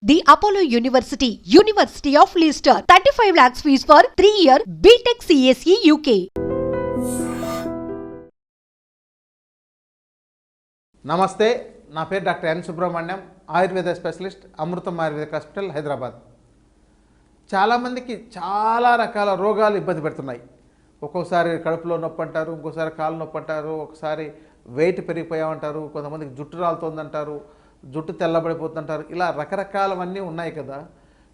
The Apollo University, University of Leicester, 35 lakhs fees for 3-year BTech CSE UK. నమస్తే, నా పేరు doctor N Subrahmanyam, Ayurveda specialist, Amrutham Ayurvedic hospital, Hyderabad. చాలామందికి చాలా రకాల రోగాలు ఇబ్బంది పెడుతున్నాయి. ఒక్కోసారి కడుపులో నొప్పి అంటారు, ఇంకోసారి కాలు నొప్పి అంటారు, ఒకసారి వెయిట్ పెరిగిపోయామంటారు, కొంతమందికి జుట్టు రాలుతోందంటారు, జుట్టు తెల్లబడిపోతుంటారు. ఇలా రకరకాలవన్నీ ఉన్నాయి కదా.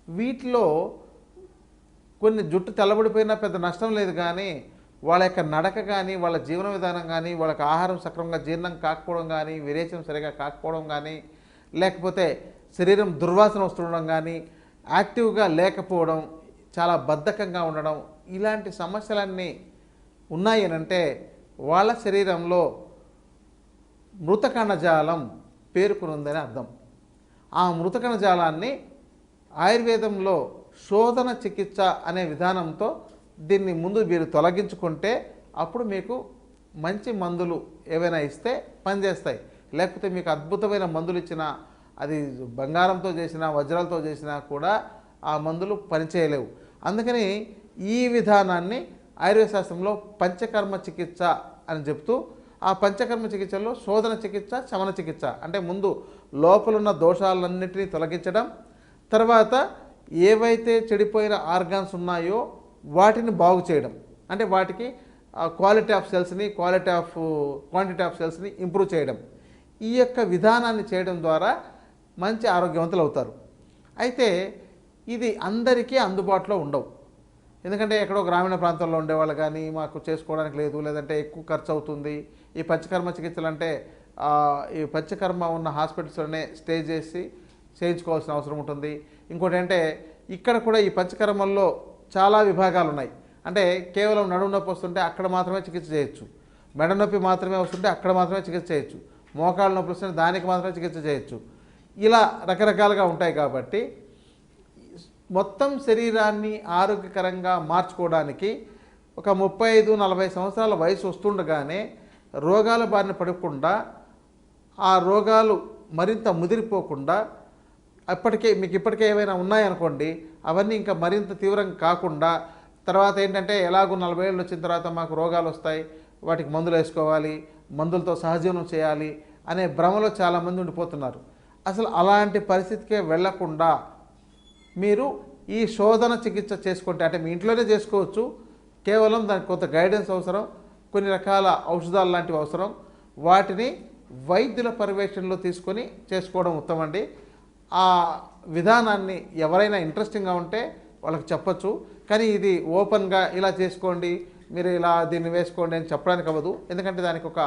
వీటిలో కొన్ని జుట్టు తెల్లబడిపోయినా పెద్ద నష్టం లేదు, కానీ వాళ్ళ యొక్క నడక కానీ, వాళ్ళ జీవన విధానం కానీ, వాళ్ళకి ఆహారం సక్రమంగా జీర్ణం కాకపోవడం కానీ, విరేచనం సరిగా కాకపోవడం కానీ, లేకపోతే శరీరం దుర్వాసన వస్తుండడం కానీ, యాక్టివ్గా లేకపోవడం, చాలా బద్ధకంగా ఉండడం, ఇలాంటి సమస్యలన్నీ ఉన్నాయి అంటే వాళ్ళ శరీరంలో మృతకణజాలం పేరుకునుందని అర్థం. ఆ మృతకణజాలాన్ని ఆయుర్వేదంలో శోధన చికిత్స అనే విధానంతో దీన్ని ముందు మీరు తొలగించుకుంటే అప్పుడు మీకు మంచి మందులు ఏవైనా ఇస్తే పనిచేస్తాయి. లేకపోతే మీకు అద్భుతమైన మందులు ఇచ్చినా, అది బంగారంతో చేసినా, వజ్రాలతో చేసినా కూడా ఆ మందులు పనిచేయలేవు. అందుకని ఈ విధానాన్ని ఆయుర్వేద శాస్త్రంలో పంచకర్మ చికిత్స అని చెప్తూ, ఆ పంచకర్మ చికిత్సలో శోధన చికిత్స, శమన చికిత్స అంటే ముందు లోపలున్న దోషాలన్నింటినీ తొలగించడం, తర్వాత ఏవైతే చెడిపోయిన ఆర్గాన్స్ ఉన్నాయో వాటిని బాగు చేయడం, అంటే వాటికి క్వాలిటీ ఆఫ్ సెల్స్ని, క్వాంటిటీ ఆఫ్ సెల్స్ని ఇంప్రూవ్ చేయడం. ఈ యొక్క విధానాన్ని చేయడం ద్వారా మంచి ఆరోగ్యవంతులు అవుతారు. అయితే ఇది అందరికీ అందుబాటులో ఉండవు. ఎందుకంటే ఎక్కడో గ్రామీణ ప్రాంతాల్లో ఉండేవాళ్ళు కానీ మాకు చేసుకోవడానికి లేదు, లేదంటే ఎక్కువ ఖర్చు అవుతుంది. ఈ పంచకర్మ చికిత్సలు అంటే ఈ పంచకర్మ ఉన్న హాస్పిటల్స్లోనే స్టే చేసి చేయించుకోవాల్సిన అవసరం ఉంటుంది. ఇంకోటి అంటే ఇక్కడ కూడా ఈ పంచకర్మల్లో చాలా విభాగాలు ఉన్నాయి. అంటే కేవలం నడుము నొప్పి వస్తుంటే అక్కడ మాత్రమే చికిత్స చేయొచ్చు, మెడ నొప్పి మాత్రమే వస్తుంటే అక్కడ మాత్రమే చికిత్స చేయొచ్చు, మోకాళ్ళ నొప్పి వస్తుంటే దానికి మాత్రమే చికిత్స చేయొచ్చు. ఇలా రకరకాలుగా ఉంటాయి. కాబట్టి మొత్తం శరీరాన్ని ఆరోగ్యకరంగా మార్చుకోవడానికి ఒక 35-40 సంవత్సరాల వయసు వస్తుండగానే రోగాల బారిన పడకుండా, ఆ రోగాలు మరింత ముదిరిపోకుండా, మీకు ఇప్పటికే ఏమైనా ఉన్నాయనుకోండి అవన్నీ ఇంకా మరింత తీవ్రంగా కాకుండా, తర్వాత ఏంటంటే ఎలాగో 40 ఏళ్ళు వచ్చిన తర్వాత మాకు రోగాలు వస్తాయి, వాటికి మందులు వేసుకోవాలి, మందులతో సహజీవనం చేయాలి అనే భ్రమలో చాలామంది ఉండిపోతున్నారు. అసలు అలాంటి పరిస్థితికే వెళ్లకుండా మీరు ఈ శోధన చికిత్స చేసుకుంటే, అంటే మీ ఇంట్లోనే చేసుకోవచ్చు, కేవలం దానికి కొంత గైడెన్స్ అవసరం, కొన్ని రకాల ఔషధాలు లాంటివి అవసరం, వాటిని వైద్యుల పర్యవేక్షణలో తీసుకొని చేసుకోవడం ఉత్తమం అండి. ఆ విధానాన్ని ఎవరైనా ఇంట్రెస్టింగ్గా ఉంటే వాళ్ళకి చెప్పచ్చు, కానీ ఇది ఓపెన్గా ఇలా చేసుకోండి, మీరు ఇలా దీన్ని వేసుకోండి అని చెప్పడానికి అవ్వదు. ఎందుకంటే దానికి ఒక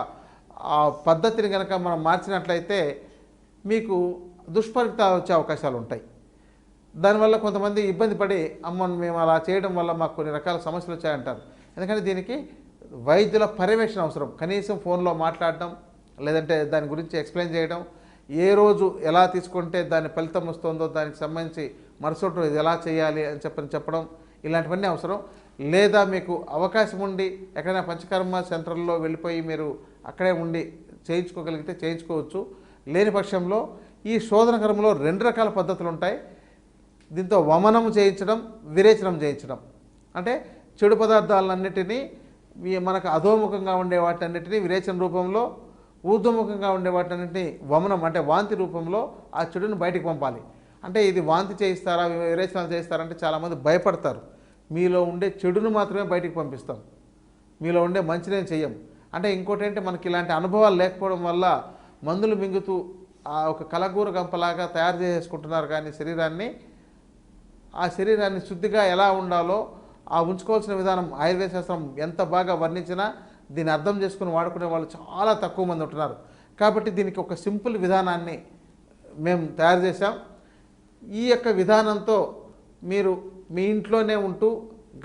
పద్ధతిని కనుక మనం మార్చినట్లయితే మీకు దుష్ఫలితాలు వచ్చే అవకాశాలు ఉంటాయి. దానివల్ల కొంతమంది ఇబ్బంది పడి, అమ్మ మేము అలా చేయడం వల్ల మాకు కొన్ని రకాల సమస్యలు వచ్చాయంటారు. ఎందుకంటే దీనికి వైద్యుల పర్యవేక్షణ అవసరం. కనీసం ఫోన్లో మాట్లాడడం, లేదంటే దాని గురించి ఎక్స్ప్లెయిన్ చేయడం, ఏ రోజు ఎలా తీసుకుంటే దాని ఫలితం వస్తుందో దానికి సంబంధించి మరుసటి రోజు ఎలా చేయాలి అని చెప్పడం, ఇలాంటివన్నీ అవసరం. లేదా మీకు అవకాశం ఉండి ఎక్కడైనా పంచకర్మ సెంటర్లో వెళ్ళిపోయి మీరు అక్కడే ఉండి చేయించుకోగలిగితే చేయించుకోవచ్చు. లేని పక్షంలో ఈ శోధన కర్మలో 2 రకాల పద్ధతులు ఉంటాయి. దీంతో వమనం చేయించడం, విరేచనం చేయించడం. అంటే చెడు పదార్థాలన్నిటినీ మనకు అధోముఖంగా ఉండే వాటన్నిటినీ విరేచన రూపంలో, ఊర్ధ్వముఖంగా ఉండే వాటన్నిటినీ వమనం అంటే వాంతి రూపంలో ఆ చెడుని బయటికి పంపాలి. అంటే ఇది వాంతి చేయిస్తారా, విరేచనాలు చేయిస్తారా అంటే చాలామంది భయపడతారు. మీలో ఉండే చెడును మాత్రమే బయటికి పంపిస్తాం, మీలో ఉండే మంచినే చెయ్యం. అంటే ఇంకోటి ఏంటి, మనకి ఇలాంటి అనుభవాలు లేకపోవడం వల్ల మందులు మింగుతూ ఆ ఒక కలగూర గంపలాగా తయారు చేసుకుంటున్నారు. కానీ ఆ శరీరాన్ని శుద్ధిగా ఎలా ఉండాలో ఆ ఉంచుకోవాల్సిన విధానం ఆయుర్వేద శాస్త్రం ఎంత బాగా వర్ణించినా దీన్ని అర్థం చేసుకుని వాడుకునే వాళ్ళు చాలా తక్కువ మంది ఉంటున్నారు. కాబట్టి దీనికి ఒక సింపుల్ విధానాన్ని మేము తయారు చేశాం. ఈ యొక్క విధానంతో మీరు మీ ఇంట్లోనే ఉంటూ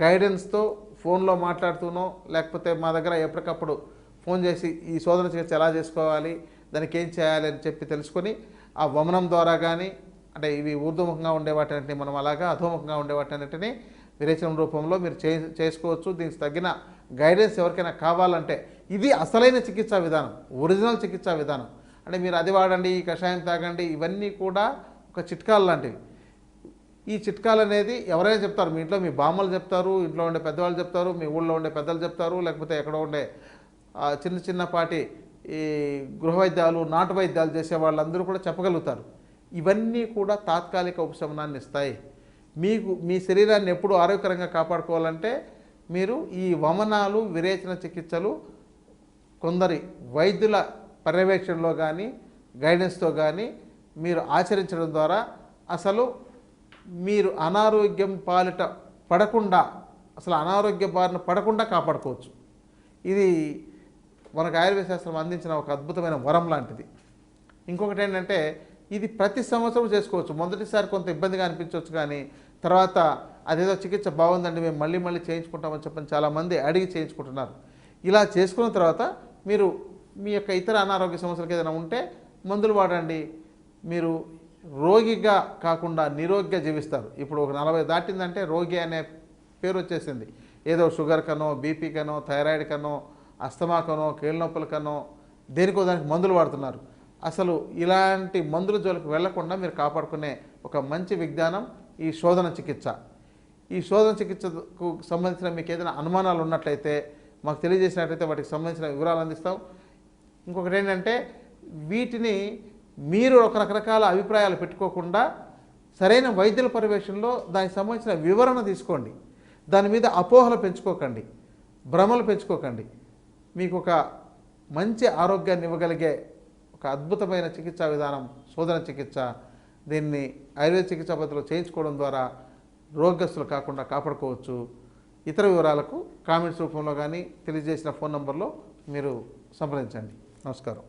గైడెన్స్తో ఫోన్లో మాట్లాడుతూనో, లేకపోతే మా దగ్గర ఎప్పటికప్పుడు ఫోన్ చేసి ఈ శోధన చికిత్స ఎలా చేసుకోవాలి, దానికి ఏం చేయాలి అని చెప్పి తెలుసుకొని, ఆ వమనం ద్వారా కానీ, అంటే ఇవి ఊర్ధ్వముఖంగా ఉండే వాటన్నిటిని మనం అలాగా అధోముఖంగా ఉండే వాటన్నిటిని విరేచనం రూపంలో మీరు చేసుకోవచ్చు. దీనికి తగిన గైడెన్స్ ఎవరికైనా కావాలంటే ఇది అసలైన చికిత్సా విధానం, ఒరిజినల్ చికిత్సా విధానం. అంటే మీరు అది వాడండి, ఈ కషాయం తాగండి, ఇవన్నీ కూడా ఒక చిట్కాలు లాంటివి. ఈ చిట్కాలు అనేది ఎవరైనా చెప్తారు, మీ ఇంట్లో మీ బామ్మలు చెప్తారు, ఇంట్లో ఉండే పెద్దవాళ్ళు చెప్తారు, మీ ఊళ్ళో ఉండే పెద్దలు చెప్తారు, లేకపోతే ఎక్కడో ఉండే చిన్నపాటి ఈ గృహ వైద్యాలు నాటు వైద్యాలు చేసే వాళ్ళందరూ కూడా చెప్పగలుగుతారు. ఇవన్నీ కూడా తాత్కాలిక ఉపశమనాన్ని ఇస్తాయి. మీకు మీ శరీరాన్ని ఎప్పుడు ఆరోగ్యకరంగా కాపాడుకోవాలంటే మీరు ఈ వమనాలు విరేచన చికిత్సలు కొందరి వైద్యుల పర్యవేక్షణలో కానీ గైడెన్స్తో కానీ మీరు ఆచరించడం ద్వారా అసలు మీరు అనారోగ్యం పాలిట పడకుండా, అసలు అనారోగ్య బారిన పడకుండా కాపాడుకోవచ్చు. ఇది మనకు ఆయుర్వేద శాస్త్రం అందించిన ఒక అద్భుతమైన వరం లాంటిది. ఇంకొకటి ఏంటంటే ఇది ప్రతి సంవత్సరం చేసుకోవచ్చు. మొదటిసారి కొంత ఇబ్బందిగా అనిపించవచ్చు, కానీ తర్వాత అదేదో చికిత్స బాగుందండి మేము మళ్ళీ మళ్ళీ చేయించుకుంటామని చెప్పని చాలామంది అడిగి చేయించుకుంటున్నారు. ఇలా చేసుకున్న తర్వాత మీరు మీ యొక్క ఇతర అనారోగ్య సమస్యలకు ఏదైనా ఉంటే మందులు వాడండి. మీరు రోగిగా కాకుండా నిరోగిగా జీవిస్తారు. ఇప్పుడు ఒక 40 దాటిందంటే రోగి అనే పేరు వచ్చేసింది. ఏదో షుగర్ కనో, బీపీ కనో, థైరాయిడ్ కనో, అస్తమా కనో, కీళ్ళ నొప్పుల కనో దేనికో దానికి మందులు వాడుతున్నారు. అసలు ఇలాంటి మందుల జోలికి వెళ్లకుండా మీరు కాపాడుకునే ఒక మంచి విజ్ఞానం ఈ శోధన చికిత్స. ఈ శోధన చికిత్సకు సంబంధించిన మీకు ఏదైనా అనుమానాలు ఉన్నట్లయితే మాకు తెలియజేసినట్లయితే వాటికి సంబంధించిన వివరాలు అందిస్తాం. ఇంకొకటి ఏంటంటే వీటిని మీరు ఒక రకరకాల అభిప్రాయాలు పెట్టుకోకుండా సరైన వైద్యుల పర్యవేక్షణలో దానికి సంబంధించిన వివరణ తీసుకోండి. దాని మీద అపోహలు పెంచుకోకండి, భ్రమలు పెంచుకోకండి. మీకు ఒక మంచి ఆరోగ్యాన్ని ఇవ్వగలిగే ఒక అద్భుతమైన చికిత్సా విధానం శోధన చికిత్స. దీన్ని ఆయుర్వేద చికిత్సా పద్ధతిలో చేయించుకోవడం ద్వారా రోగగ్రస్తులు కాకుండా కాపాడుకోవచ్చు. ఇతర వివరాలకు కామెంట్స్ రూపంలో కానీ తెలియజేసిన ఫోన్ నంబర్లో మీరు సంప్రదించండి. నమస్కారం.